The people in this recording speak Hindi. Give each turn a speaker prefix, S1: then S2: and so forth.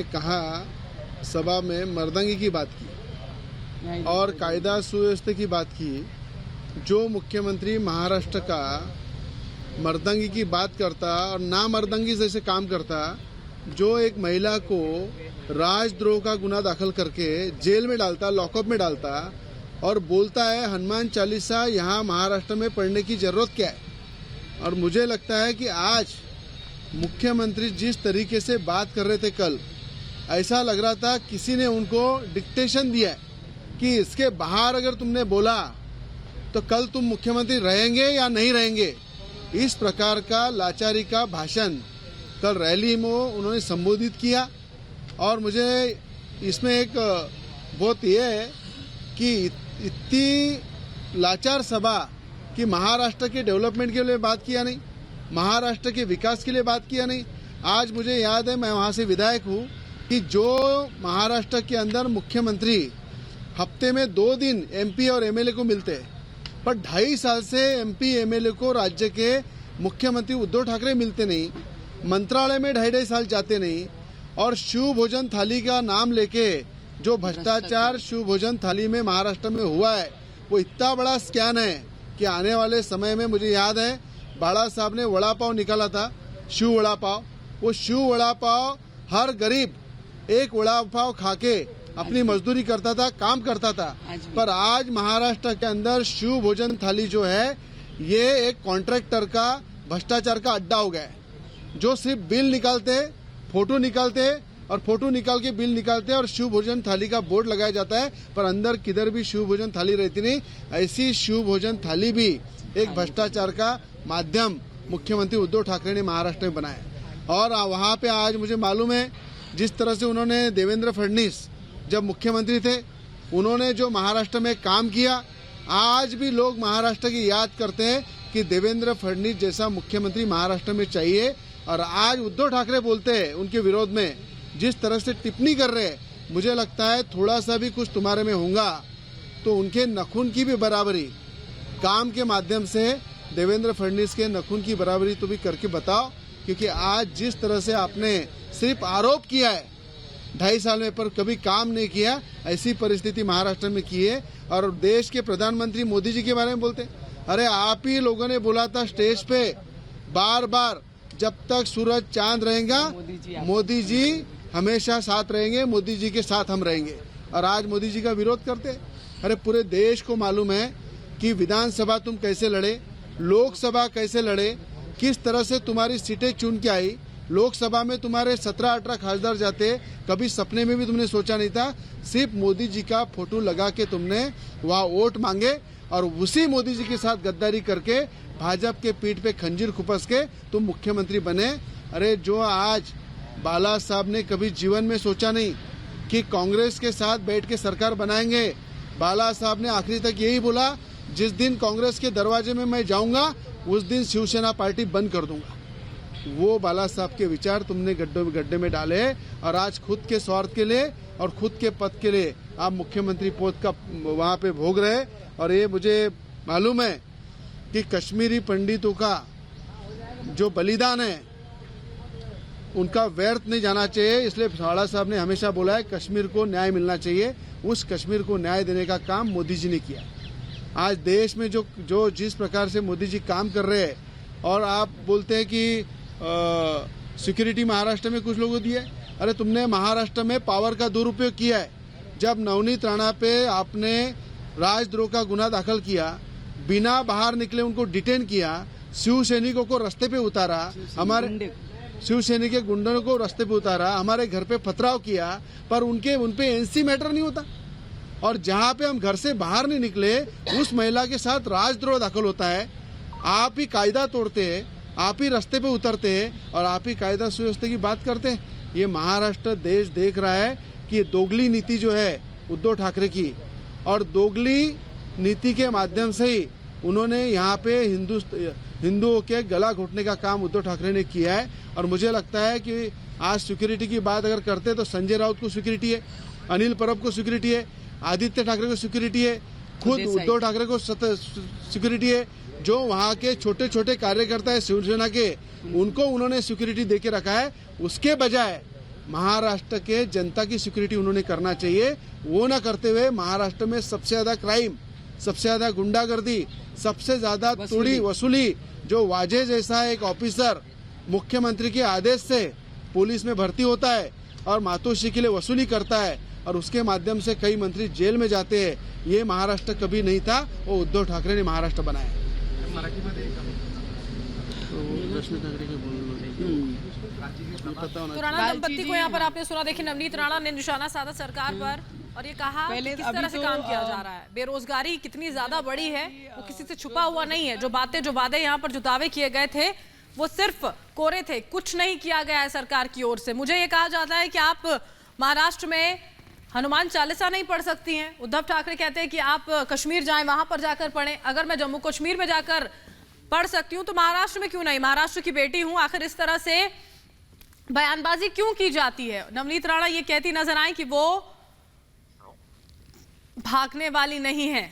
S1: कहा सभा में मर्दांगी की बात की और कायदा सुव्यवस्था की बात की। जो मुख्यमंत्री महाराष्ट्र का मर्दांगी की बात करता और ना मर्दांगी जैसे काम करता, जो एक महिला को राजद्रोह का गुना दाखिल करके जेल में डालता, लॉकअप में डालता और बोलता है हनुमान चालीसा यहाँ महाराष्ट्र में पढ़ने की जरूरत क्या है। और मुझे लगता है कि आज मुख्यमंत्री जिस तरीके से बात कर रहे थे कल, ऐसा लग रहा था किसी ने उनको डिक्टेशन दिया है कि इसके बाहर अगर तुमने बोला तो कल तुम मुख्यमंत्री रहेंगे या नहीं रहेंगे। इस प्रकार का लाचारी का भाषण कल रैली में उन्होंने संबोधित किया। और मुझे इसमें एक बहुत ये है कि इतनी लाचार सभा कि महाराष्ट्र के डेवलपमेंट के लिए बात किया नहीं, महाराष्ट्र के विकास के लिए बात किया नहीं। आज मुझे याद है, मैं वहाँ से विधायक हूँ, कि जो महाराष्ट्र के अंदर मुख्यमंत्री हफ्ते में 2 दिन एमपी और एमएलए को मिलते हैं, पर 2.5 साल से एमपी एमएलए को राज्य के मुख्यमंत्री उद्धव ठाकरे मिलते नहीं, मंत्रालय में 2.5 साल जाते नहीं। और शिव भोजन थाली का नाम लेके जो भ्रष्टाचार शिव भोजन थाली में महाराष्ट्र में हुआ है, वो इतना बड़ा स्कैम है कि आने वाले समय में मुझे याद है बाला साहब ने वड़ा पाव निकाला था, शिव वड़ा पाव। वो शिव वड़ा पाव हर गरीब एक वड़ा पाव खाके अपनी मजदूरी करता था, काम करता था। पर आज महाराष्ट्र के अंदर शिव भोजन थाली जो है ये एक कॉन्ट्रैक्टर का भ्रष्टाचार का अड्डा हो गया है, जो सिर्फ बिल निकालते, फोटो निकालते और फोटो निकाल के बिल निकालते हैं और शिव भोजन थाली का बोर्ड लगाया जाता है, पर अंदर किधर भी शिव भोजन थाली रहती नहीं। ऐसी शिव भोजन थाली भी एक भ्रष्टाचार का माध्यम मुख्यमंत्री उद्धव ठाकरे ने महाराष्ट्र में बनाया। और वहाँ पे आज मुझे मालूम है जिस तरह से उन्होंने देवेंद्र फडणवीस जब मुख्यमंत्री थे उन्होंने जो महाराष्ट्र में काम किया, आज भी लोग महाराष्ट्र की याद करते हैं कि देवेंद्र फडणवीस जैसा मुख्यमंत्री महाराष्ट्र में चाहिए। और आज उद्धव ठाकरे बोलते हैं उनके विरोध में जिस तरह से टिप्पणी कर रहे हैं, मुझे लगता है थोड़ा सा भी कुछ तुम्हारे में होगा तो उनके नखून की भी बराबरी काम के माध्यम से देवेंद्र फडणवीस के नखून की बराबरी तो भी करके बताओ। क्योंकि आज जिस तरह से आपने सिर्फ आरोप किया है 2.5 साल में, पर कभी काम नहीं किया, ऐसी परिस्थिति महाराष्ट्र में की है। और देश के प्रधानमंत्री मोदी जी के बारे में बोलते, अरे आप ही लोगों ने बोला था स्टेज पे बार बार, जब तक सूरज चांद रहेगा मोदी जी हमेशा साथ रहेंगे, मोदी जी के साथ हम रहेंगे। और आज मोदी जी का विरोध करते। अरे पूरे देश को मालूम है कि विधानसभा तुम कैसे लड़े, लोकसभा कैसे लड़े, किस तरह से तुम्हारी सीटें चुन के आई। लोकसभा में तुम्हारे 17-18 खासदार जाते, कभी सपने में भी तुमने सोचा नहीं था। सिर्फ मोदी जी का फोटो लगा के तुमने वहाँ वोट मांगे और उसी मोदी जी के साथ गद्दारी करके भाजपा के पीठ पे खंजीर खुपस के तुम मुख्यमंत्री बने। अरे जो आज बाला साहब ने कभी जीवन में सोचा नहीं कि कांग्रेस के साथ बैठ के सरकार बनाएंगे। बाला साहब ने आखिरी तक यही बोला, जिस दिन कांग्रेस के दरवाजे में मैं जाऊंगा उस दिन शिवसेना पार्टी बंद कर दूंगा। वो बाला साहब के विचार तुमने गड्ढे में डाले और आज खुद के स्वार्थ के लिए और खुद के पद के लिए आप मुख्यमंत्री पद का वहाँ पे भोग रहे। और ये मुझे मालूम है कि कश्मीरी पंडितों का जो बलिदान है उनका व्यर्थ नहीं जाना चाहिए। इसलिए बाला साहब ने हमेशा बोला है कश्मीर को न्याय मिलना चाहिए। उस कश्मीर को न्याय देने का काम मोदी जी ने किया। आज देश में जो जिस प्रकार से मोदी जी काम कर रहे हैं, और आप बोलते हैं कि सिक्योरिटी महाराष्ट्र में कुछ लोगों दिए। अरे तुमने महाराष्ट्र में पावर का दुरुपयोग किया है। जब नवनीत राणा पे आपने राजद्रोह का गुना दाखिल किया, बिना बाहर निकले उनको डिटेन किया, शिव सैनिकों को रास्ते पे उतारा, हमारे शिव सैनिक के गुंडों को रास्ते पे उतारा, हमारे घर पे पथराव किया, पर उनपे एनसी मैटर नहीं होता। और जहाँ पे हम घर से बाहर नहीं निकले उस महिला के साथ राजद्रोह दाखिल होता है। आप ही कायदा तोड़ते हैं, आप ही रास्ते पे उतरते हैं और आप ही कायदा सुव्यवस्था की बात करते हैं। ये महाराष्ट्र देश देख रहा है कि दोगली नीति जो है उद्धव ठाकरे की, और दोगली नीति के माध्यम से ही उन्होंने यहाँ पे हिंदुओं के गला घोटने का काम उद्धव ठाकरे ने किया है। और मुझे लगता है कि आज सिक्योरिटी की बात अगर करते तो संजय राउत को सिक्योरिटी है, अनिल परब को सिक्योरिटी है, आदित्य ठाकरे को सिक्योरिटी है, खुद उद्धव ठाकरे को सिक्योरिटी है। जो वहाँ के छोटे छोटे कार्यकर्ता है शिवसेना के, उनको उन्होंने सिक्योरिटी देके रखा है। उसके बजाय महाराष्ट्र के जनता की सिक्योरिटी उन्होंने करना चाहिए। वो ना करते हुए महाराष्ट्र में सबसे ज्यादा क्राइम, सबसे ज्यादा गुंडागर्दी, सबसे ज्यादा तोड़ी वसूली, जो वाजे जैसा एक ऑफिसर मुख्यमंत्री के आदेश से पुलिस में भर्ती होता है और मातोश्री के लिए वसूली करता है और उसके माध्यम से कई मंत्री जेल में जाते हैं, ये महाराष्ट्र कभी नहीं था। वो उद्धव ठाकरे ने महाराष्ट्र बनाया।
S2: तो राणा दंपत्ति को यहाँ पर आपने सुना। देखिए, नवनीत राणा ने निशाना साधा सरकार पर और ये कहा कि किस तरह से काम किया जा रहा है। बेरोजगारी कितनी ज्यादा बड़ी है वो किसी से छुपा हुआ नहीं है। जो वादे यहाँ पर जो दावे किए गए थे वो सिर्फ कोरे थे, कुछ नहीं किया गया है सरकार की ओर से। मुझे ये कहा जाता है कि आप महाराष्ट्र में हनुमान चालीसा नहीं पढ़ सकती हैं। उद्धव ठाकरे कहते हैं कि आप कश्मीर जाएं, वहां पर जाकर पढ़ें। अगर मैं जम्मू कश्मीर में जाकर पढ़ सकती हूं तो महाराष्ट्र में क्यों नहीं? महाराष्ट्र की बेटी हूं। आखिर इस तरह से बयानबाजी क्यों की जाती है? नवनीत राणा ये कहती नजर आई कि वो भागने वाली नहीं है।